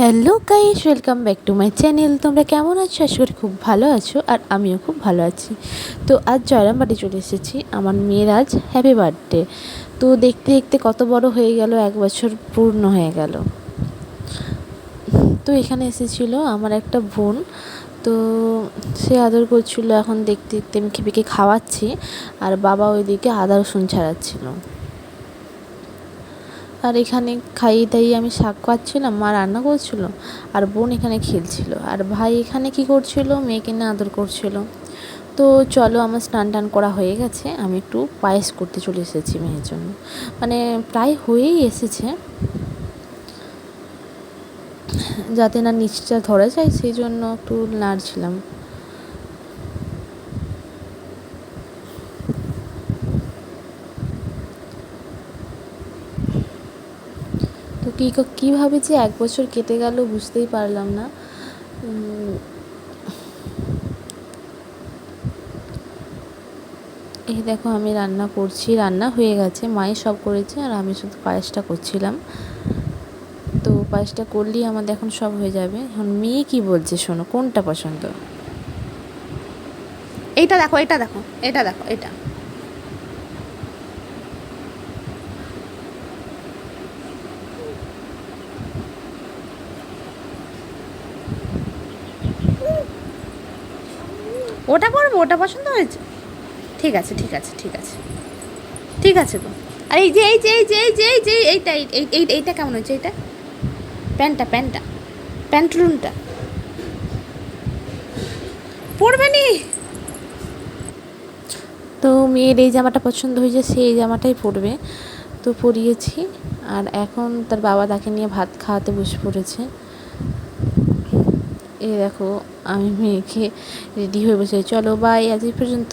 Hello guys, welcome back to my channel. তোমরা কেমন আছো? আশা করি খুব ভালো আছো, আর আমিও খুব ভালো আছি। তো আজ জয়রামবাটি চলে এসেছি। আমার মেয়ের আজ হ্যাপি বার্থডে। তো দেখতে দেখতে কত বড় হয়ে গেল, 1 বছর পূর্ণ হয়ে গেল। তো এখানে এসেছিলো আমার একটা বোন, তো সে আদর করছিল। এখন দেখতে দেখতে আমি খেপিকে খাওয়াচ্ছি, আর বাবা ওইদিকে আদা রসুন ছাড়াচ্ছিল। আর এখানে খাইয়ে দাইয়ে আমি শাক পাচ্ছিলাম, মা রান্না করছিল, আর বোন এখানে খেলছিল, আর ভাই এখানে কি করছিল, মেয়েকে নিয়ে আদর করছিল। তো চলো, আমার স্নান টান করা হয়ে গেছে, আমি একটু পায়েস করতে চলে এসেছি মেয়ের জন্য। মানে প্রায় হয়েই এসেছে, যাতে না নিচটা ধরা যায় সেই জন্য একটু নাড়ছিলাম। তো কীভাবে যে 1 বছর কেটে গেল বুঝতেই পারলাম না। এই দেখো, আমি রান্না করছি, রান্না হয়ে গেছে, মাই সব করেছে, আর আমি শুধু পায়েসটা করছিলাম। তো পায়েসটা করলেই আমাদের এখন সব হয়ে যাবে। এখন মেয়ে কি বলছে শোনো, কোনটা পছন্দ? এইটা দেখো, এটা দেখো, এটা দেখো, এটা। ওটা পরবো, ওটা পছন্দ হয়েছে। ঠিক আছে, ঠিক আছে, ঠিক আছে, ঠিক আছে গো। আর এই যে এই যে এই যে এই যে এই যে এইটা এইটা কেমন হয়েছে? এইটা প্যান্টটা প্যান্টটা প্যান্টুলুনটা পরবে নি? তো মেয়ের এই জামাটা পছন্দ হয়েছে, সে এই জামাটাই পরবে। তো পরিয়েছি, আর এখন তার বাবা তাকে নিয়ে ভাত খাওয়াতে বসে পড়েছে। এই দেখো, আমি মেয়েকে রেডি হয়ে বসে। চলো বাই, আজ এই পর্যন্ত।